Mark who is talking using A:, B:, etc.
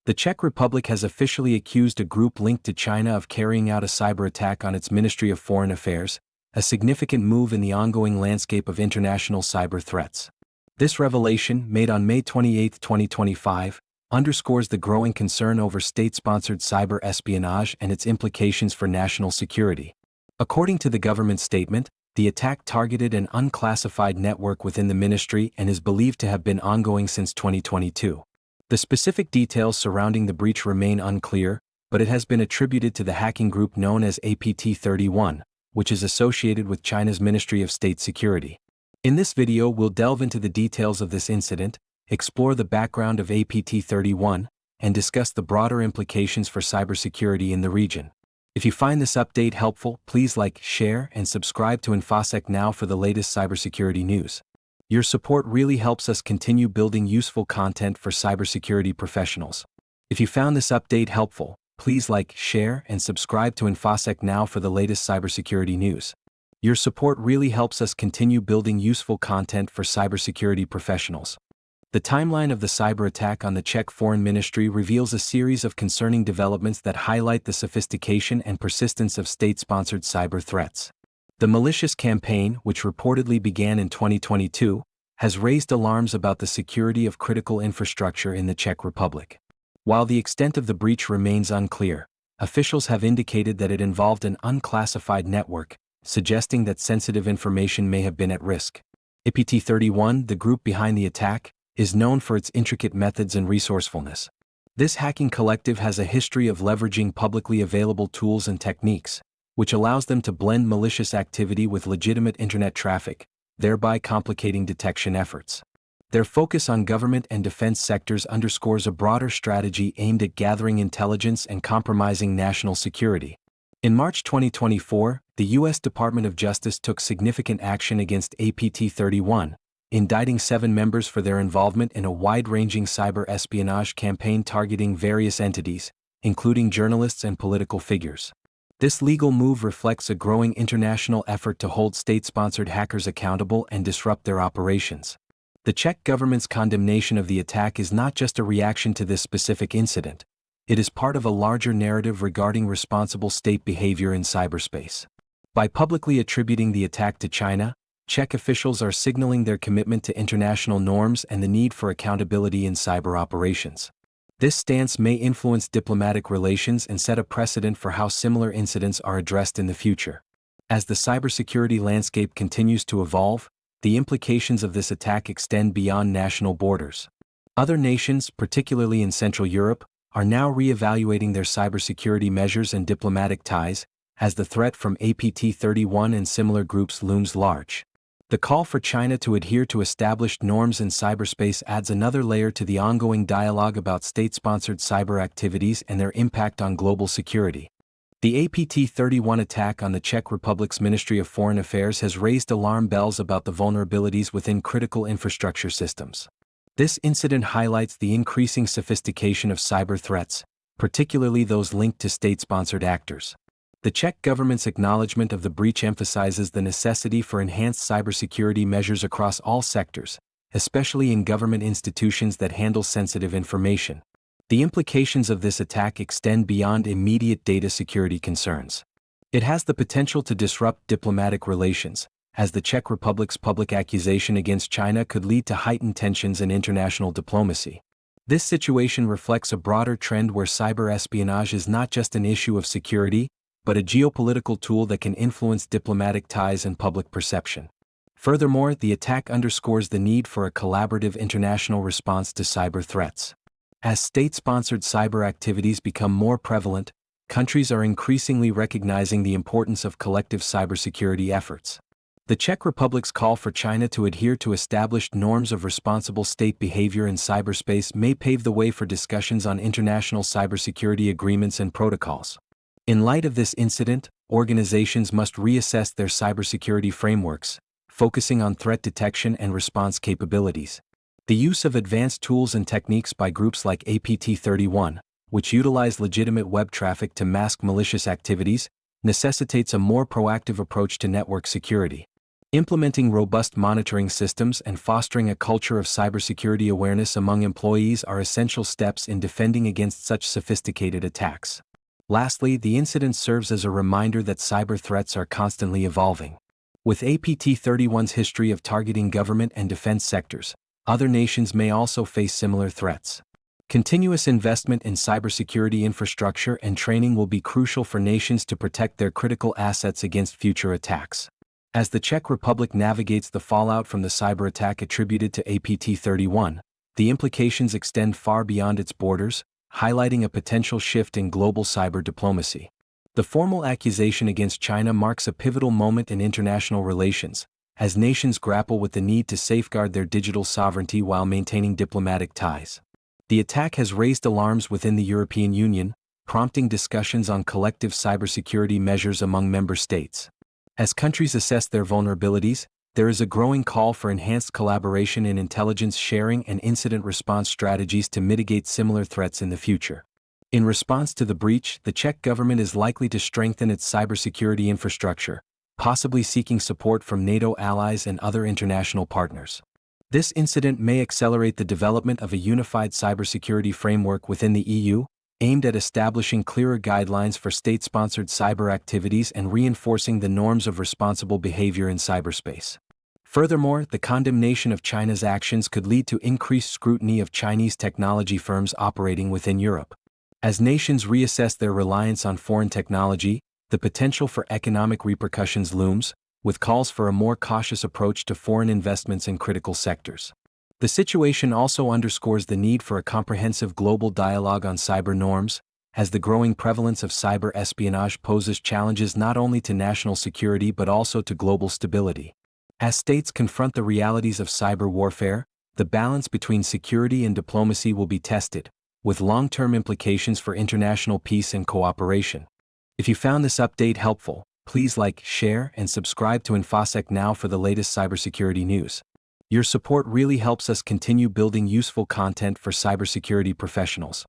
A: The Czech Republic has officially accused a group linked to China of carrying out a cyber attack on its Ministry of Foreign Affairs, a significant move in the ongoing landscape of international cyber threats. This revelation, made on May 28, 2025, underscores the growing concern over state-sponsored cyber espionage and its implications for national security. According to the government statement, the attack targeted an unclassified network within the ministry and is believed to have been ongoing since 2022. The specific details surrounding the breach remain unclear, but it has been attributed to the hacking group known as APT-31, which is associated with China's Ministry of State Security. In this video, we'll delve into the details of this incident, explore the background of APT-31, and discuss the broader implications for cybersecurity in the region. If you find this update helpful, please like, share, and subscribe to InfoSec Now for the latest cybersecurity news. Your support really helps us continue building useful content for cybersecurity professionals. If you found this update helpful, please like, share, and subscribe to InfoSec Now for the latest cybersecurity news. Your support really helps us continue building useful content for cybersecurity professionals. The timeline of the cyber attack on the Czech Foreign Ministry reveals a series of concerning developments that highlight the sophistication and persistence of state-sponsored cyber threats. The malicious campaign, which reportedly began in 2022, has raised alarms about the security of critical infrastructure in the Czech Republic. While the extent of the breach remains unclear, officials have indicated that it involved an unclassified network, suggesting that sensitive information may have been at risk. APT-31, the group behind the attack, is known for its intricate methods and resourcefulness. This hacking collective has a history of leveraging publicly available tools and techniques, which allows them to blend malicious activity with legitimate internet traffic, thereby complicating detection efforts. Their focus on government and defense sectors underscores a broader strategy aimed at gathering intelligence and compromising national security. In March 2024, the U.S. Department of Justice took significant action against APT-31, indicting 7 members for their involvement in a wide-ranging cyber espionage campaign targeting various entities, including journalists and political figures. This legal move reflects a growing international effort to hold state-sponsored hackers accountable and disrupt their operations. The Czech government's condemnation of the attack is not just a reaction to this specific incident. It is part of a larger narrative regarding responsible state behavior in cyberspace. By publicly attributing the attack to China, Czech officials are signaling their commitment to international norms and the need for accountability in cyber operations. This stance may influence diplomatic relations and set a precedent for how similar incidents are addressed in the future. As the cybersecurity landscape continues to evolve, the implications of this attack extend beyond national borders. Other nations, particularly in Central Europe, are now re-evaluating their cybersecurity measures and diplomatic ties, as the threat from APT-31 and similar groups looms large. The call for China to adhere to established norms in cyberspace adds another layer to the ongoing dialogue about state-sponsored cyber activities and their impact on global security. The APT-31 attack on the Czech Republic's Ministry of Foreign Affairs has raised alarm bells about the vulnerabilities within critical infrastructure systems. This incident highlights the increasing sophistication of cyber threats, particularly those linked to state-sponsored actors. The Czech government's acknowledgement of the breach emphasizes the necessity for enhanced cybersecurity measures across all sectors, especially in government institutions that handle sensitive information. The implications of this attack extend beyond immediate data security concerns. It has the potential to disrupt diplomatic relations, as the Czech Republic's public accusation against China could lead to heightened tensions in international diplomacy. This situation reflects a broader trend where cyber espionage is not just an issue of security, but a geopolitical tool that can influence diplomatic ties and public perception. Furthermore, the attack underscores the need for a collaborative international response to cyber threats. As state-sponsored cyber activities become more prevalent, countries are increasingly recognizing the importance of collective cybersecurity efforts. The Czech Republic's call for China to adhere to established norms of responsible state behavior in cyberspace may pave the way for discussions on international cybersecurity agreements and protocols. In light of this incident, organizations must reassess their cybersecurity frameworks, focusing on threat detection and response capabilities. The use of advanced tools and techniques by groups like APT-31, which utilize legitimate web traffic to mask malicious activities, necessitates a more proactive approach to network security. Implementing robust monitoring systems and fostering a culture of cybersecurity awareness among employees are essential steps in defending against such sophisticated attacks. Lastly, the incident serves as a reminder that cyber threats are constantly evolving. With APT-31's history of targeting government and defense sectors, other nations may also face similar threats. Continuous investment in cybersecurity infrastructure and training will be crucial for nations to protect their critical assets against future attacks. As the Czech Republic navigates the fallout from the cyber attack attributed to APT-31, the implications extend far beyond its borders, highlighting a potential shift in global cyber diplomacy. The formal accusation against China marks a pivotal moment in international relations, as nations grapple with the need to safeguard their digital sovereignty while maintaining diplomatic ties. The attack has raised alarms within the European Union, prompting discussions on collective cybersecurity measures among member states. As countries assess their vulnerabilities, there is a growing call for enhanced collaboration in intelligence sharing and incident response strategies to mitigate similar threats in the future. In response to the breach, the Czech government is likely to strengthen its cybersecurity infrastructure, possibly seeking support from NATO allies and other international partners. This incident may accelerate the development of a unified cybersecurity framework within the EU, aimed at establishing clearer guidelines for state-sponsored cyber activities and reinforcing the norms of responsible behavior in cyberspace. Furthermore, the condemnation of China's actions could lead to increased scrutiny of Chinese technology firms operating within Europe. As nations reassess their reliance on foreign technology, the potential for economic repercussions looms, with calls for a more cautious approach to foreign investments in critical sectors. The situation also underscores the need for a comprehensive global dialogue on cyber norms, as the growing prevalence of cyber espionage poses challenges not only to national security but also to global stability. As states confront the realities of cyber warfare, the balance between security and diplomacy will be tested, with long-term implications for international peace and cooperation. If you found this update helpful, please like, share, and subscribe to InfoSec Now for the latest cybersecurity news. Your support really helps us continue building useful content for cybersecurity professionals.